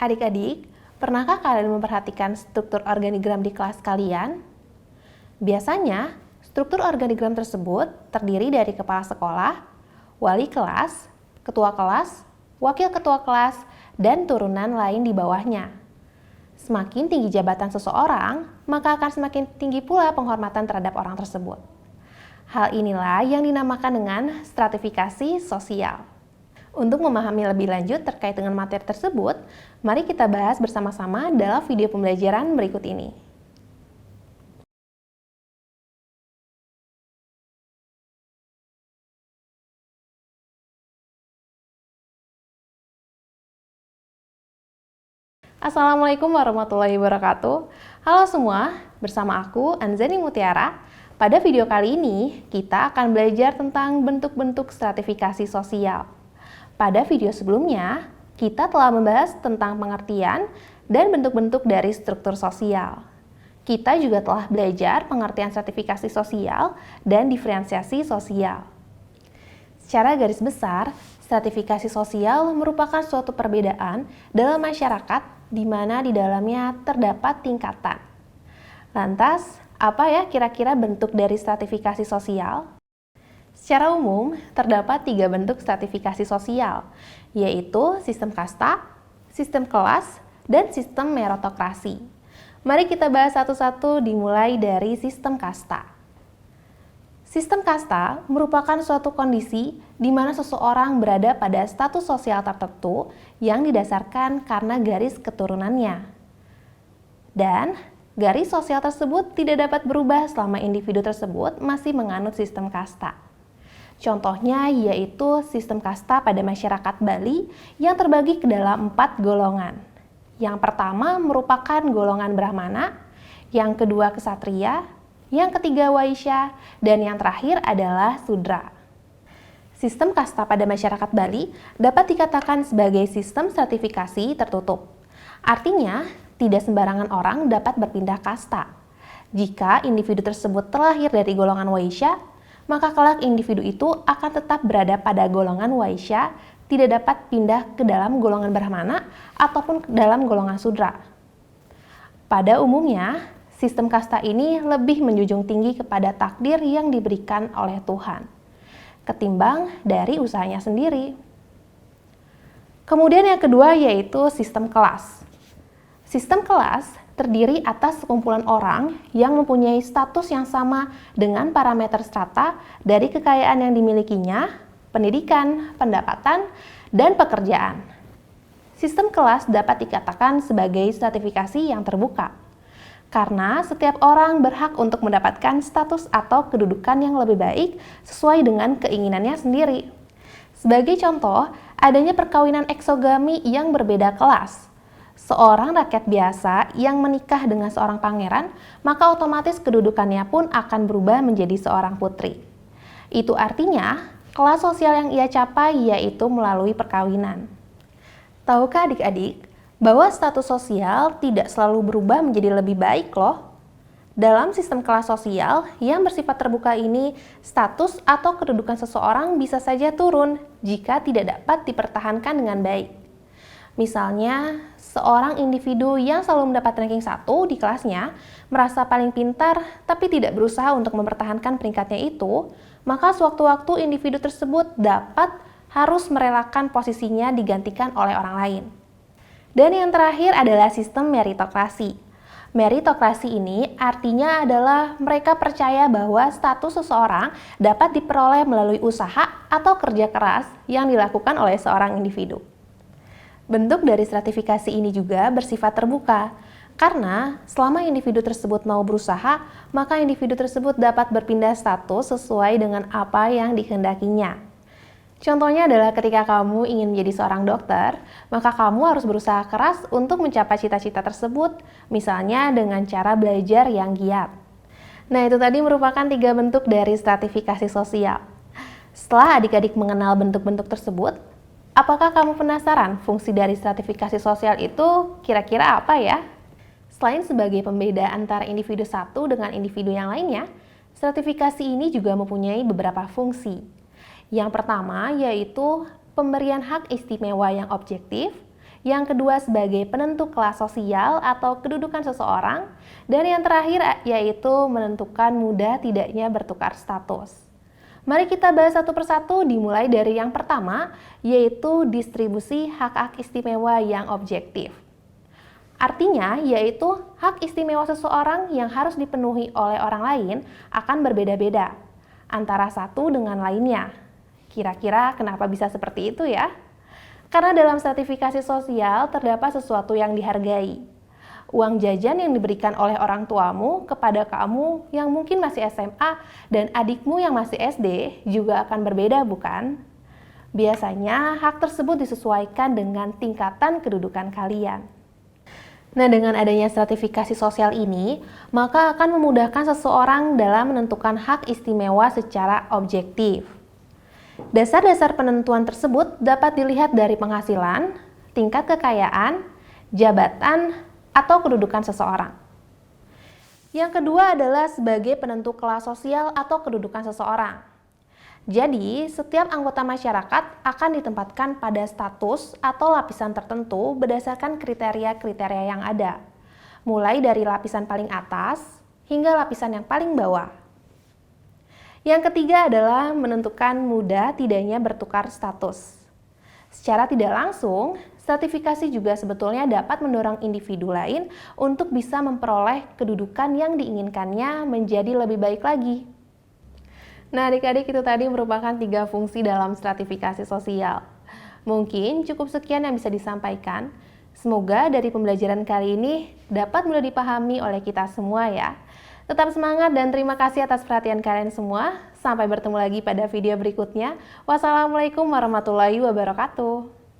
Adik-adik, pernahkah kalian memperhatikan struktur organigram di kelas kalian? Biasanya, struktur organigram tersebut terdiri dari kepala sekolah, wali kelas, ketua kelas, wakil ketua kelas, dan turunan lain di bawahnya. Semakin tinggi jabatan seseorang, maka akan semakin tinggi pula penghormatan terhadap orang tersebut. Hal inilah yang dinamakan dengan stratifikasi sosial. Untuk memahami lebih lanjut terkait dengan materi tersebut, mari kita bahas bersama-sama dalam video pembelajaran berikut ini. Assalamualaikum warahmatullahi wabarakatuh. Halo semua, bersama aku Anzani Mutiara. Pada video kali ini, kita akan belajar tentang bentuk-bentuk stratifikasi sosial. Pada video sebelumnya, kita telah membahas tentang pengertian dan bentuk-bentuk dari struktur sosial. Kita juga telah belajar pengertian stratifikasi sosial dan diferensiasi sosial. Secara garis besar, stratifikasi sosial merupakan suatu perbedaan dalam masyarakat di mana di dalamnya terdapat tingkatan. Lantas, apa ya kira-kira bentuk dari stratifikasi sosial? Secara umum, terdapat 3 bentuk stratifikasi sosial, yaitu sistem kasta, sistem kelas, dan sistem meritokrasi. Mari kita bahas satu-satu dimulai dari sistem kasta. Sistem kasta merupakan suatu kondisi di mana seseorang berada pada status sosial tertentu yang didasarkan karena garis keturunannya. Dan garis sosial tersebut tidak dapat berubah selama individu tersebut masih menganut sistem kasta. Contohnya yaitu sistem kasta pada masyarakat Bali yang terbagi ke dalam 4 golongan. Yang pertama merupakan golongan Brahmana, yang kedua Ksatria, yang ketiga Waisya, dan yang terakhir adalah Sudra. Sistem kasta pada masyarakat Bali dapat dikatakan sebagai sistem stratifikasi tertutup. Artinya, tidak sembarangan orang dapat berpindah kasta. Jika individu tersebut terlahir dari golongan Waisya, maka kelak individu itu akan tetap berada pada golongan Waisya, tidak dapat pindah ke dalam golongan Brahmana ataupun ke dalam golongan Sudra. Pada umumnya, sistem kasta ini lebih menjunjung tinggi kepada takdir yang diberikan oleh Tuhan, ketimbang dari usahanya sendiri. Kemudian yang kedua yaitu sistem kelas. Sistem kelas terdiri atas sekumpulan orang yang mempunyai status yang sama dengan parameter strata dari kekayaan yang dimilikinya, pendidikan, pendapatan, dan pekerjaan. Sistem kelas dapat dikatakan sebagai stratifikasi yang terbuka, karena setiap orang berhak untuk mendapatkan status atau kedudukan yang lebih baik sesuai dengan keinginannya sendiri. Sebagai contoh, adanya perkawinan eksogami yang berbeda kelas. Seorang rakyat biasa yang menikah dengan seorang pangeran, maka otomatis kedudukannya pun akan berubah menjadi seorang putri. Itu artinya, kelas sosial yang ia capai yaitu melalui perkawinan. Tahukah adik-adik, bahwa status sosial tidak selalu berubah menjadi lebih baik loh? Dalam sistem kelas sosial yang bersifat terbuka ini, status atau kedudukan seseorang bisa saja turun jika tidak dapat dipertahankan dengan baik. Misalnya, seorang individu yang selalu mendapat ranking 1 di kelasnya merasa paling pintar tapi tidak berusaha untuk mempertahankan peringkatnya itu, maka sewaktu-waktu individu tersebut harus merelakan posisinya digantikan oleh orang lain. Dan yang terakhir adalah sistem meritokrasi. Meritokrasi ini artinya adalah mereka percaya bahwa status seseorang dapat diperoleh melalui usaha atau kerja keras yang dilakukan oleh seorang individu. Bentuk dari stratifikasi ini juga bersifat terbuka, karena selama individu tersebut mau berusaha, maka individu tersebut dapat berpindah status sesuai dengan apa yang dikehendakinya. Contohnya adalah ketika kamu ingin menjadi seorang dokter, maka kamu harus berusaha keras untuk mencapai cita-cita tersebut, misalnya dengan cara belajar yang giat. Nah, itu tadi merupakan 3 bentuk dari stratifikasi sosial. Setelah adik-adik mengenal bentuk-bentuk tersebut, apakah kamu penasaran fungsi dari stratifikasi sosial itu kira-kira apa ya? Selain sebagai pembeda antara individu satu dengan individu yang lainnya, stratifikasi ini juga mempunyai beberapa fungsi. Yang pertama yaitu pemberian hak istimewa yang objektif, yang kedua sebagai penentu kelas sosial atau kedudukan seseorang, dan yang terakhir yaitu menentukan mudah tidaknya bertukar status. Mari kita bahas satu persatu, dimulai dari yang pertama, yaitu distribusi hak-hak istimewa yang objektif. Artinya, yaitu hak istimewa seseorang yang harus dipenuhi oleh orang lain akan berbeda-beda antara satu dengan lainnya. Kira-kira kenapa bisa seperti itu ya? Karena dalam stratifikasi sosial terdapat sesuatu yang dihargai. Uang jajan yang diberikan oleh orang tuamu kepada kamu yang mungkin masih SMA dan adikmu yang masih SD juga akan berbeda, bukan? Biasanya hak tersebut disesuaikan dengan tingkatan kedudukan kalian. Nah, dengan adanya stratifikasi sosial ini, maka akan memudahkan seseorang dalam menentukan hak istimewa secara objektif. Dasar-dasar penentuan tersebut dapat dilihat dari penghasilan, tingkat kekayaan, jabatan, atau kedudukan seseorang. Yang kedua adalah sebagai penentu kelas sosial atau kedudukan seseorang. Jadi, setiap anggota masyarakat akan ditempatkan pada status atau lapisan tertentu berdasarkan kriteria-kriteria yang ada, mulai dari lapisan paling atas hingga lapisan yang paling bawah. Yang ketiga adalah menentukan mudah tidaknya bertukar status. Secara tidak langsung, stratifikasi juga sebetulnya dapat mendorong individu lain untuk bisa memperoleh kedudukan yang diinginkannya menjadi lebih baik lagi. Nah, adik-adik, itu tadi merupakan 3 fungsi dalam stratifikasi sosial. Mungkin cukup sekian yang bisa disampaikan. Semoga dari pembelajaran kali ini dapat mudah dipahami oleh kita semua ya. Tetap semangat dan terima kasih atas perhatian kalian semua. Sampai bertemu lagi pada video berikutnya. Wassalamualaikum warahmatullahi wabarakatuh.